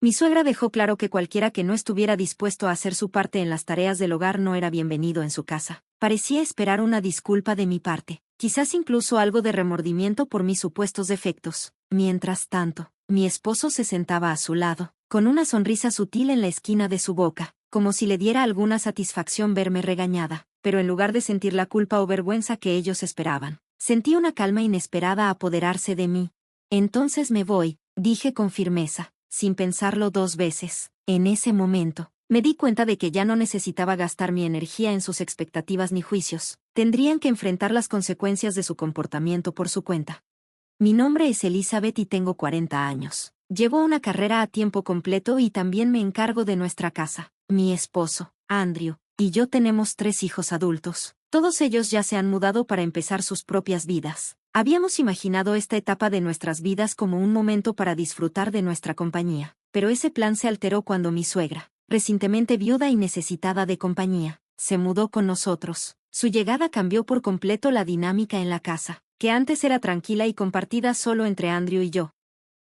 Mi suegra dejó claro que cualquiera que no estuviera dispuesto a hacer su parte en las tareas del hogar no era bienvenido en su casa. Parecía esperar una disculpa de mi parte, quizás incluso algo de remordimiento por mis supuestos defectos. Mientras tanto, mi esposo se sentaba a su lado, con una sonrisa sutil en la esquina de su boca, como si le diera alguna satisfacción verme regañada, pero en lugar de sentir la culpa o vergüenza que ellos esperaban, sentí una calma inesperada apoderarse de mí. Entonces me voy, dije con firmeza, sin pensarlo dos veces. En ese momento, me di cuenta de que ya no necesitaba gastar mi energía en sus expectativas ni juicios. Tendrían que enfrentar las consecuencias de su comportamiento por su cuenta. Mi nombre es Elizabeth y tengo 40 años. Llevo una carrera a tiempo completo y también me encargo de nuestra casa. Mi esposo, Andrew, y yo tenemos 3 hijos adultos. Todos ellos ya se han mudado para empezar sus propias vidas. Habíamos imaginado esta etapa de nuestras vidas como un momento para disfrutar de nuestra compañía, pero ese plan se alteró cuando mi suegra, recientemente viuda y necesitada de compañía, se mudó con nosotros. Su llegada cambió por completo la dinámica en la casa, que antes era tranquila y compartida solo entre Andrew y yo.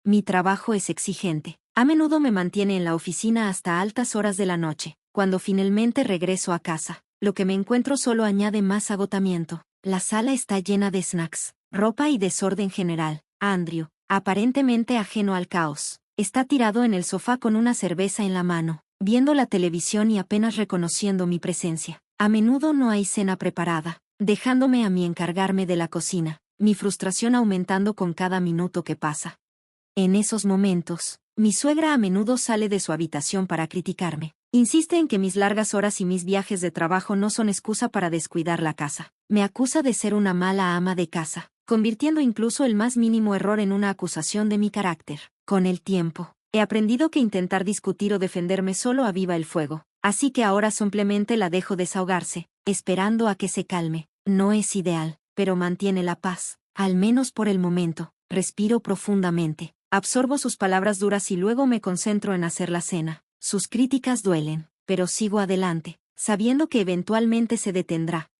Mi trabajo es exigente. A menudo me mantiene en la oficina hasta altas horas de la noche. Cuando finalmente regreso a casa, lo que me encuentro solo añade más agotamiento. La sala está llena de snacks, ropa y desorden general. Andrew, aparentemente ajeno al caos, está tirado en el sofá con una cerveza en la mano, viendo la televisión y apenas reconociendo mi presencia. A menudo no hay cena preparada, dejándome a mí encargarme de la cocina, mi frustración aumentando con cada minuto que pasa. En esos momentos, mi suegra a menudo sale de su habitación para criticarme. Insiste en que mis largas horas y mis viajes de trabajo no son excusa para descuidar la casa. Me acusa de ser una mala ama de casa, convirtiendo incluso el más mínimo error en una acusación de mi carácter. Con el tiempo, he aprendido que intentar discutir o defenderme solo aviva el fuego, así que ahora simplemente la dejo desahogarse, esperando a que se calme. No es ideal, pero mantiene la paz, al menos por el momento. Respiro profundamente. Absorbo sus palabras duras y luego me concentro en hacer la cena. Sus críticas duelen, pero sigo adelante, sabiendo que eventualmente se detendrá.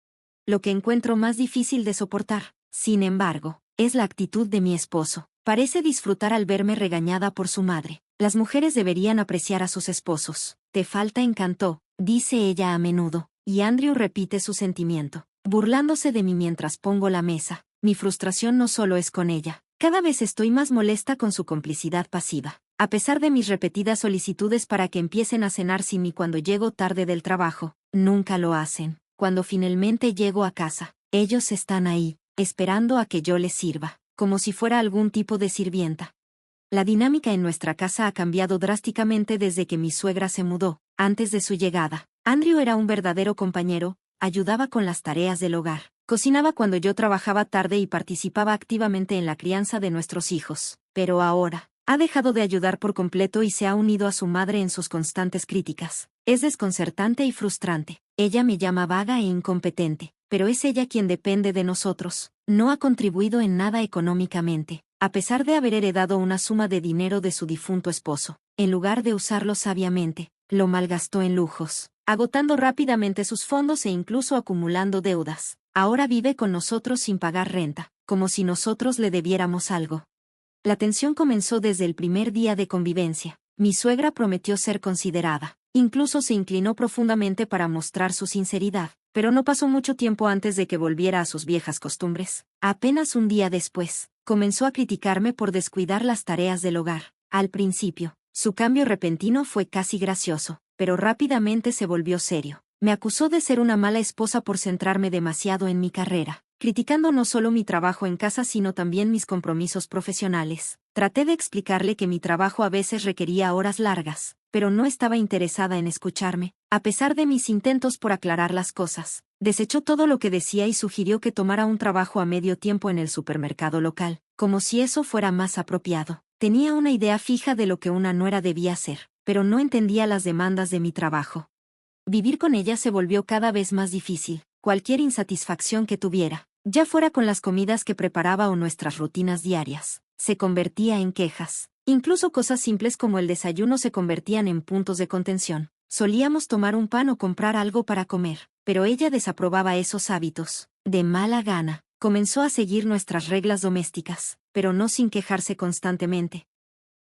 Lo que encuentro más difícil de soportar, sin embargo, es la actitud de mi esposo. Parece disfrutar al verme regañada por su madre. Las mujeres deberían apreciar a sus esposos. Te falta encanto, dice ella a menudo, y Andrew repite su sentimiento, burlándose de mí mientras pongo la mesa. Mi frustración no solo es con ella. Cada vez estoy más molesta con su complicidad pasiva. A pesar de mis repetidas solicitudes para que empiecen a cenar sin mí cuando llego tarde del trabajo, nunca lo hacen. Cuando finalmente llego a casa, ellos están ahí, esperando a que yo les sirva, como si fuera algún tipo de sirvienta. La dinámica en nuestra casa ha cambiado drásticamente desde que mi suegra se mudó. Antes de su llegada, Andrew era un verdadero compañero, ayudaba con las tareas del hogar. Cocinaba cuando yo trabajaba tarde y participaba activamente en la crianza de nuestros hijos. Pero ahora, ha dejado de ayudar por completo y se ha unido a su madre en sus constantes críticas. Es desconcertante y frustrante. Ella me llama vaga e incompetente, pero es ella quien depende de nosotros. No ha contribuido en nada económicamente, a pesar de haber heredado una suma de dinero de su difunto esposo. En lugar de usarlo sabiamente, lo malgastó en lujos, agotando rápidamente sus fondos e incluso acumulando deudas. Ahora vive con nosotros sin pagar renta, como si nosotros le debiéramos algo. La tensión comenzó desde el primer día de convivencia. Mi suegra prometió ser considerada. Incluso se inclinó profundamente para mostrar su sinceridad, pero no pasó mucho tiempo antes de que volviera a sus viejas costumbres. Apenas un día después, comenzó a criticarme por descuidar las tareas del hogar. Al principio, su cambio repentino fue casi gracioso, pero rápidamente se volvió serio. Me acusó de ser una mala esposa por centrarme demasiado en mi carrera, criticando no solo mi trabajo en casa sino también mis compromisos profesionales. Traté de explicarle que mi trabajo a veces requería horas largas, pero no estaba interesada en escucharme. A pesar de mis intentos por aclarar las cosas, desechó todo lo que decía y sugirió que tomara un trabajo a medio tiempo en el supermercado local, como si eso fuera más apropiado. Tenía una idea fija de lo que una nuera debía hacer, pero no entendía las demandas de mi trabajo. Vivir con ella se volvió cada vez más difícil. Cualquier insatisfacción que tuviera, ya fuera con las comidas que preparaba o nuestras rutinas diarias, se convertía en quejas. Incluso cosas simples como el desayuno se convertían en puntos de contención. Solíamos tomar un pan o comprar algo para comer, pero ella desaprobaba esos hábitos. De mala gana, comenzó a seguir nuestras reglas domésticas, pero no sin quejarse constantemente.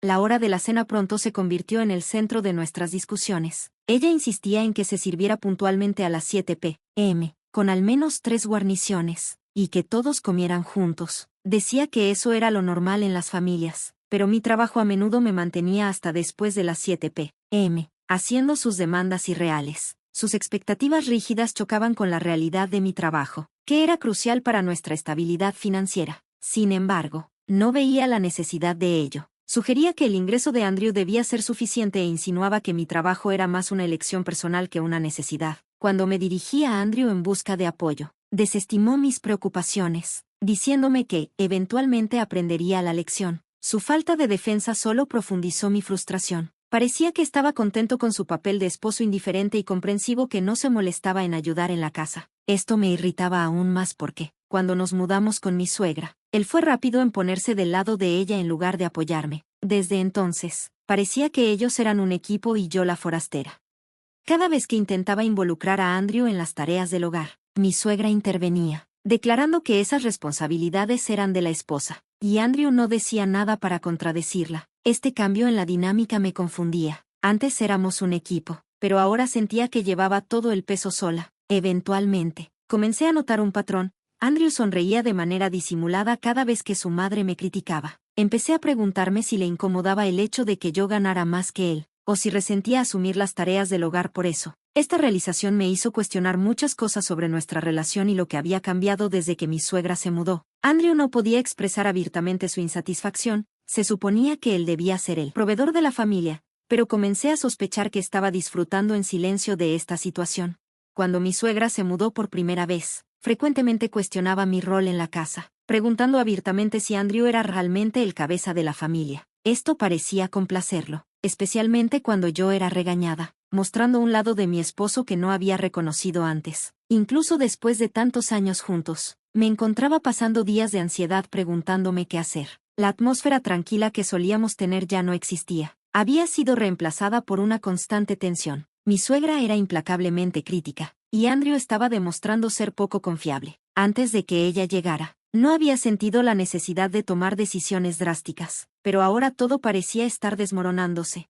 La hora de la cena pronto se convirtió en el centro de nuestras discusiones. Ella insistía en que se sirviera puntualmente a las 7 p.m., con al menos 3 guarniciones, y que todos comieran juntos. Decía que eso era lo normal en las familias, pero mi trabajo a menudo me mantenía hasta después de las 7 p.m., haciendo sus demandas irreales. Sus expectativas rígidas chocaban con la realidad de mi trabajo, que era crucial para nuestra estabilidad financiera. Sin embargo, no veía la necesidad de ello. Sugería que el ingreso de Andrew debía ser suficiente e insinuaba que mi trabajo era más una elección personal que una necesidad. Cuando me dirigí a Andrew en busca de apoyo, desestimó mis preocupaciones, diciéndome que, eventualmente aprendería la lección. Su falta de defensa solo profundizó mi frustración. Parecía que estaba contento con su papel de esposo indiferente y comprensivo que no se molestaba en ayudar en la casa. Esto me irritaba aún más porque, cuando nos mudamos con mi suegra, él fue rápido en ponerse del lado de ella en lugar de apoyarme. Desde entonces, parecía que ellos eran un equipo y yo la forastera. Cada vez que intentaba involucrar a Andrew en las tareas del hogar, mi suegra intervenía, declarando que esas responsabilidades eran de la esposa, y Andrew no decía nada para contradecirla. Este cambio en la dinámica me confundía. Antes éramos un equipo, pero ahora sentía que llevaba todo el peso sola. Eventualmente, comencé a notar un patrón. Andrew sonreía de manera disimulada cada vez que su madre me criticaba. Empecé a preguntarme si le incomodaba el hecho de que yo ganara más que él, o si resentía asumir las tareas del hogar por eso. Esta realización me hizo cuestionar muchas cosas sobre nuestra relación y lo que había cambiado desde que mi suegra se mudó. Andrew no podía expresar abiertamente su insatisfacción. Se suponía que él debía ser el proveedor de la familia, pero comencé a sospechar que estaba disfrutando en silencio de esta situación. Cuando mi suegra se mudó por primera vez, frecuentemente cuestionaba mi rol en la casa, preguntando abiertamente si Andrew era realmente el cabeza de la familia. Esto parecía complacerlo, especialmente cuando yo era regañada, mostrando un lado de mi esposo que no había reconocido antes. Incluso después de tantos años juntos, me encontraba pasando días de ansiedad preguntándome qué hacer. La atmósfera tranquila que solíamos tener ya no existía. Había sido reemplazada por una constante tensión. Mi suegra era implacablemente crítica, y Andrew estaba demostrando ser poco confiable. Antes de que ella llegara, no había sentido la necesidad de tomar decisiones drásticas, pero ahora todo parecía estar desmoronándose.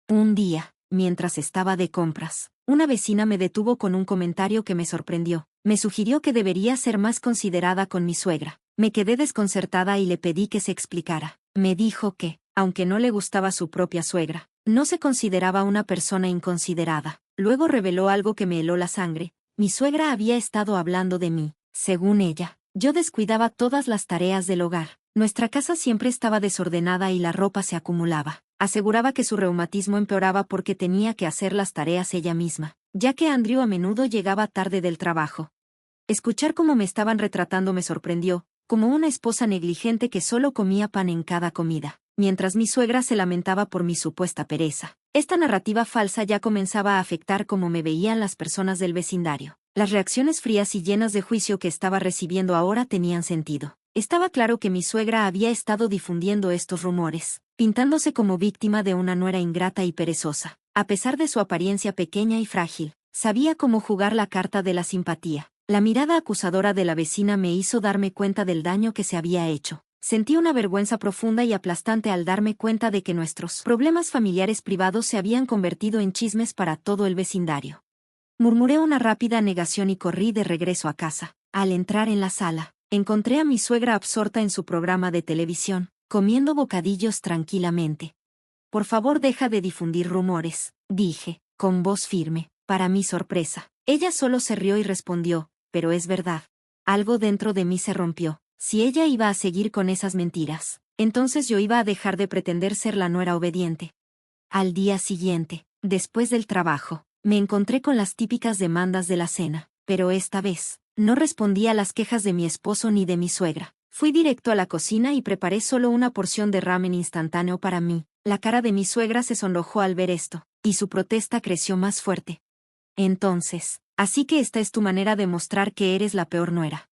Un día, mientras estaba de compras, una vecina me detuvo con un comentario que me sorprendió. Me sugirió que debería ser más considerada con mi suegra. Me quedé desconcertada y le pedí que se explicara. Me dijo que, aunque no le gustaba su propia suegra, no se consideraba una persona inconsiderada. Luego reveló algo que me heló la sangre. Mi suegra había estado hablando de mí. Según ella, yo descuidaba todas las tareas del hogar. Nuestra casa siempre estaba desordenada y la ropa se acumulaba. Aseguraba que su reumatismo empeoraba porque tenía que hacer las tareas ella misma, ya que Andrew a menudo llegaba tarde del trabajo. Escuchar cómo me estaban retratando me sorprendió, como una esposa negligente que solo comía pan en cada comida, mientras mi suegra se lamentaba por mi supuesta pereza. Esta narrativa falsa ya comenzaba a afectar cómo me veían las personas del vecindario. Las reacciones frías y llenas de juicio que estaba recibiendo ahora tenían sentido. Estaba claro que mi suegra había estado difundiendo estos rumores, pintándose como víctima de una nuera ingrata y perezosa. A pesar de su apariencia pequeña y frágil, sabía cómo jugar la carta de la simpatía. La mirada acusadora de la vecina me hizo darme cuenta del daño que se había hecho. Sentí una vergüenza profunda y aplastante al darme cuenta de que nuestros problemas familiares privados se habían convertido en chismes para todo el vecindario. Murmuré una rápida negación y corrí de regreso a casa. Al entrar en la sala, encontré a mi suegra absorta en su programa de televisión, comiendo bocadillos tranquilamente. Por favor, deja de difundir rumores, dije, con voz firme. Para mi sorpresa, ella solo se rió y respondió, pero es verdad. Algo dentro de mí se rompió. Si ella iba a seguir con esas mentiras, entonces yo iba a dejar de pretender ser la nuera obediente. Al día siguiente, después del trabajo, me encontré con las típicas demandas de la cena, pero esta vez, no respondí a las quejas de mi esposo ni de mi suegra. Fui directo a la cocina y preparé solo una porción de ramen instantáneo para mí. La cara de mi suegra se sonrojó al ver esto, y su protesta creció más fuerte. Entonces, así que esta es tu manera de mostrar que eres la peor nuera,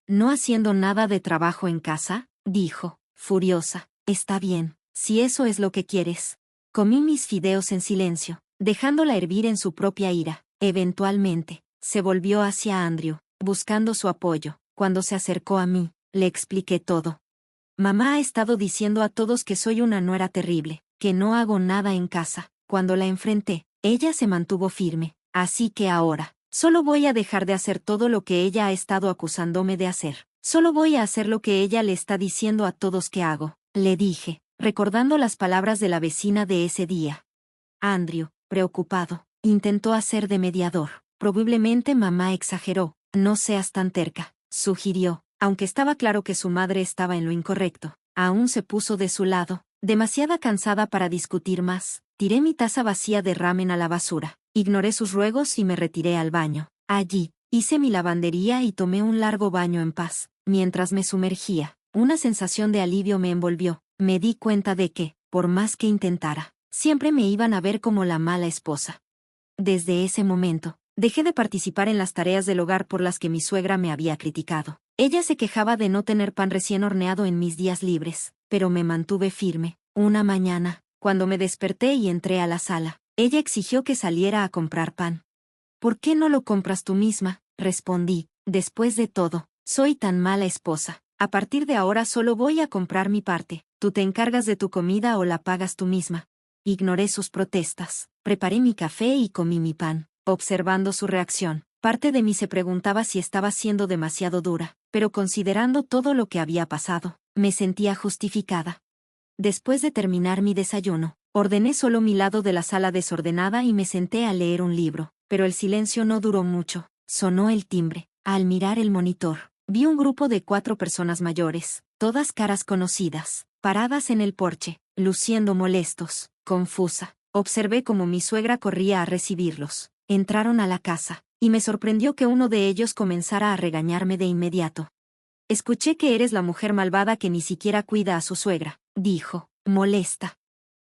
¿no haciendo nada de trabajo en casa? Dijo, furiosa. Está bien, si eso es lo que quieres. Comí mis fideos en silencio, dejándola hervir en su propia ira. Eventualmente, se volvió hacia Andrew, buscando su apoyo. Cuando se acercó a mí, le expliqué todo. Mamá ha estado diciendo a todos que soy una nuera terrible, que no hago nada en casa. Cuando la enfrenté, ella se mantuvo firme, así que ahora, solo voy a dejar de hacer todo lo que ella ha estado acusándome de hacer. Solo voy a hacer lo que ella le está diciendo a todos que hago, le dije, recordando las palabras de la vecina de ese día. Andrew, preocupado, intentó hacer de mediador. Probablemente mamá exageró. No seas tan terca, sugirió, aunque estaba claro que su madre estaba en lo incorrecto. Aún se puso de su lado, demasiada cansada para discutir más. Tiré mi taza vacía de ramen a la basura, ignoré sus ruegos y me retiré al baño. Allí, hice mi lavandería y tomé un largo baño en paz. Mientras me sumergía, una sensación de alivio me envolvió. Me di cuenta de que, por más que intentara, siempre me iban a ver como la mala esposa. Desde ese momento, dejé de participar en las tareas del hogar por las que mi suegra me había criticado. Ella se quejaba de no tener pan recién horneado en mis días libres, pero me mantuve firme. Una mañana, cuando me desperté y entré a la sala, ella exigió que saliera a comprar pan. ¿Por qué no lo compras tú misma?, respondí. Después de todo, soy tan mala esposa. A partir de ahora solo voy a comprar mi parte. Tú te encargas de tu comida o la pagas tú misma. Ignoré sus protestas. Preparé mi café y comí mi pan. Observando su reacción, parte de mí se preguntaba si estaba siendo demasiado dura, pero considerando todo lo que había pasado, me sentía justificada. Después de terminar mi desayuno, ordené solo mi lado de la sala desordenada y me senté a leer un libro, pero el silencio no duró mucho. Sonó el timbre. Al mirar el monitor, vi un grupo de 4 personas mayores, todas caras conocidas, paradas en el porche, luciendo molestos. Confusa, observé cómo mi suegra corría a recibirlos. Entraron a la casa, y me sorprendió que uno de ellos comenzara a regañarme de inmediato. Escuché que eres la mujer malvada que ni siquiera cuida a su suegra, dijo, molesta.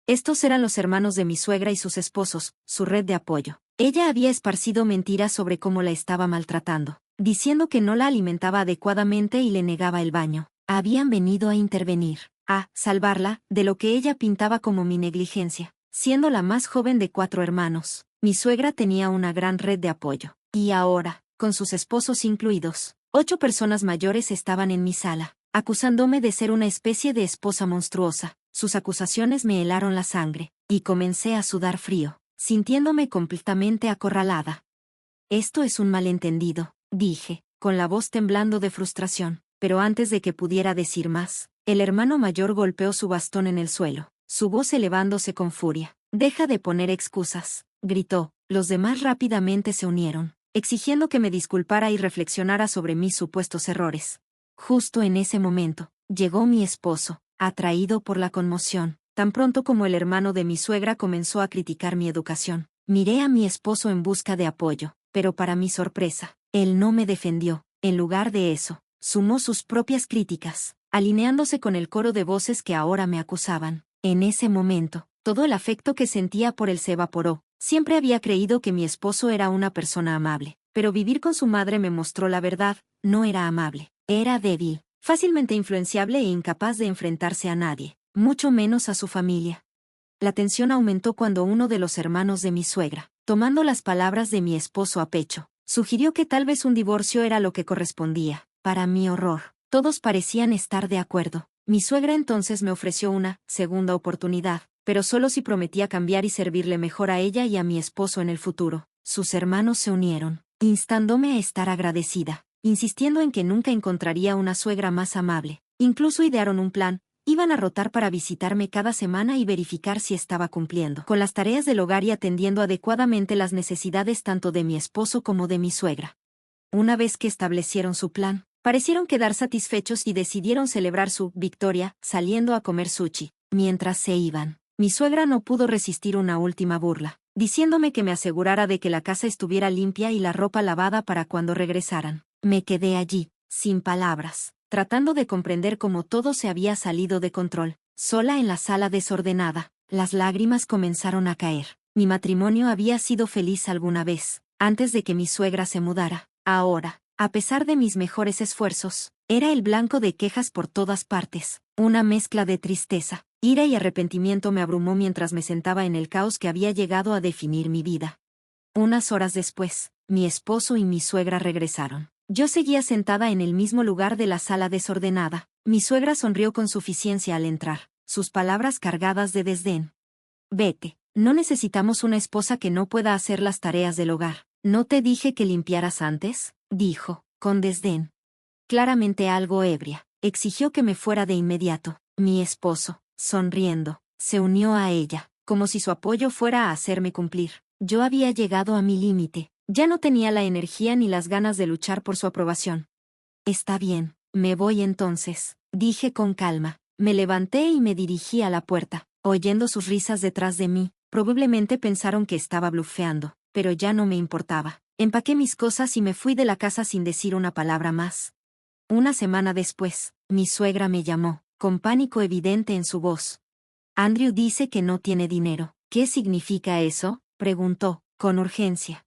Estos eran los hermanos de mi suegra y sus esposos, su red de apoyo. Ella había esparcido mentiras sobre cómo la estaba maltratando, diciendo que no la alimentaba adecuadamente y le negaba el baño. Habían venido a intervenir, a salvarla de lo que ella pintaba como mi negligencia. Siendo la más joven de 4 hermanos, mi suegra tenía una gran red de apoyo. Y ahora, con sus esposos incluidos, 8 personas mayores estaban en mi sala, acusándome de ser una especie de esposa monstruosa. Sus acusaciones me helaron la sangre, y comencé a sudar frío, sintiéndome completamente acorralada. Esto es un malentendido, dije, con la voz temblando de frustración, pero antes de que pudiera decir más, el hermano mayor golpeó su bastón en el suelo, su voz elevándose con furia. «Deja de poner excusas», gritó. Los demás rápidamente se unieron, exigiendo que me disculpara y reflexionara sobre mis supuestos errores. Justo en ese momento, llegó mi esposo, atraído por la conmoción. Tan pronto como el hermano de mi suegra comenzó a criticar mi educación, miré a mi esposo en busca de apoyo, pero para mi sorpresa, él no me defendió. En lugar de eso, sumó sus propias críticas, alineándose con el coro de voces que ahora me acusaban. En ese momento, todo el afecto que sentía por él se evaporó. Siempre había creído que mi esposo era una persona amable, pero vivir con su madre me mostró la verdad. No era amable, era débil, fácilmente influenciable e incapaz de enfrentarse a nadie, mucho menos a su familia. La tensión aumentó cuando uno de los hermanos de mi suegra, tomando las palabras de mi esposo a pecho, sugirió que tal vez un divorcio era lo que correspondía. Para mi horror, todos parecían estar de acuerdo. Mi suegra entonces me ofreció una segunda oportunidad, pero solo si prometía cambiar y servirle mejor a ella y a mi esposo en el futuro. Sus hermanos se unieron, instándome a estar agradecida, insistiendo en que nunca encontraría una suegra más amable. Incluso idearon un plan. Iban a rotar para visitarme cada semana y verificar si estaba cumpliendo con las tareas del hogar y atendiendo adecuadamente las necesidades tanto de mi esposo como de mi suegra. Una vez que establecieron su plan, parecieron quedar satisfechos y decidieron celebrar su victoria saliendo a comer sushi. Mientras se iban, mi suegra no pudo resistir una última burla, diciéndome que me asegurara de que la casa estuviera limpia y la ropa lavada para cuando regresaran. Me quedé allí, sin palabras, tratando de comprender cómo todo se había salido de control. Sola en la sala desordenada, las lágrimas comenzaron a caer. Mi matrimonio había sido feliz alguna vez, antes de que mi suegra se mudara. Ahora, a pesar de mis mejores esfuerzos, era el blanco de quejas por todas partes. Una mezcla de tristeza, ira y arrepentimiento me abrumó mientras me sentaba en el caos que había llegado a definir mi vida. Unas horas después, mi esposo y mi suegra regresaron. Yo seguía sentada en el mismo lugar de la sala desordenada, Mi suegra sonrió con suficiencia al entrar, sus palabras cargadas de desdén. Vete, no necesitamos una esposa que no pueda hacer las tareas del hogar. ¿No te dije que limpiaras antes?, dijo, con desdén. Claramente algo ebria, exigió que me fuera de inmediato. Mi esposo, sonriendo, se unió a ella, como si su apoyo fuera a hacerme cumplir. Yo había llegado a mi límite, ya no tenía la energía ni las ganas de luchar por su aprobación. Está bien, me voy entonces, dije con calma. Me levanté y me dirigí a la puerta, oyendo sus risas detrás de mí. Probablemente pensaron que estaba blufeando, pero ya no me importaba. Empaqué mis cosas y me fui de la casa sin decir una palabra más. Una semana después, mi suegra me llamó, con pánico evidente en su voz. Andrew dice que no tiene dinero. ¿Qué significa eso?, preguntó, con urgencia.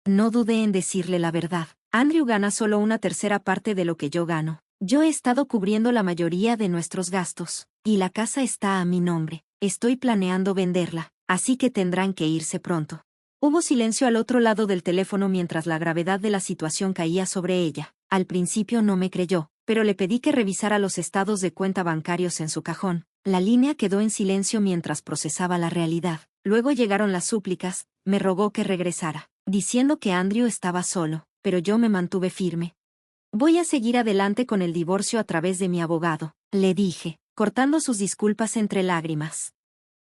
No dudé en decirle la verdad. Andrew gana solo una tercera parte de lo que yo gano. Yo he estado cubriendo la mayoría de nuestros gastos, y la casa está a mi nombre. Estoy planeando venderla, así que tendrán que irse pronto. Hubo silencio al otro lado del teléfono mientras la gravedad de la situación caía sobre ella. Al principio no me creyó, pero le pedí que revisara los estados de cuenta bancarios en su cajón. La línea quedó en silencio mientras procesaba la realidad. Luego llegaron las súplicas, me rogó que regresara, diciendo que Andrew estaba solo, pero yo me mantuve firme. Voy a seguir adelante con el divorcio a través de mi abogado, le dije, cortando sus disculpas entre lágrimas.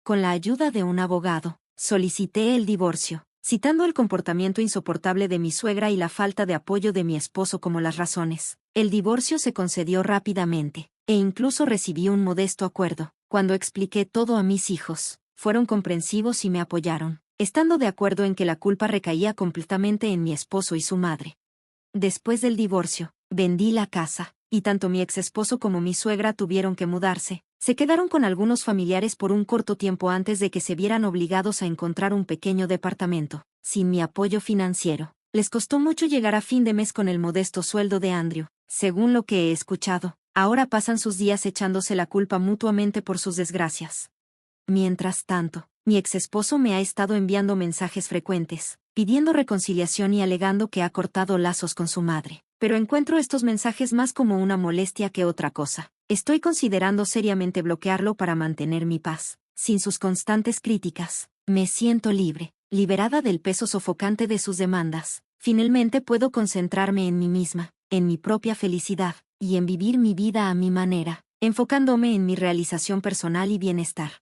Con la ayuda de un abogado, solicité el divorcio, citando el comportamiento insoportable de mi suegra y la falta de apoyo de mi esposo como las razones. El divorcio se concedió rápidamente, e incluso recibí un modesto acuerdo. Cuando expliqué todo a mis hijos, fueron comprensivos y me apoyaron, estando de acuerdo en que la culpa recaía completamente en mi esposo y su madre. Después del divorcio, vendí la casa, y tanto mi exesposo como mi suegra tuvieron que mudarse. Se quedaron con algunos familiares por un corto tiempo antes de que se vieran obligados a encontrar un pequeño departamento. Sin mi apoyo financiero, les costó mucho llegar a fin de mes con el modesto sueldo de Andrew. Según lo que he escuchado, ahora pasan sus días echándose la culpa mutuamente por sus desgracias. Mientras tanto, mi exesposo me ha estado enviando mensajes frecuentes, pidiendo reconciliación y alegando que ha cortado lazos con su madre. Pero encuentro estos mensajes más como una molestia que otra cosa. Estoy considerando seriamente bloquearlo para mantener mi paz. Sin sus constantes críticas, me siento libre, liberada del peso sofocante de sus demandas. Finalmente puedo concentrarme en mí misma, en mi propia felicidad, y en vivir mi vida a mi manera, enfocándome en mi realización personal y bienestar.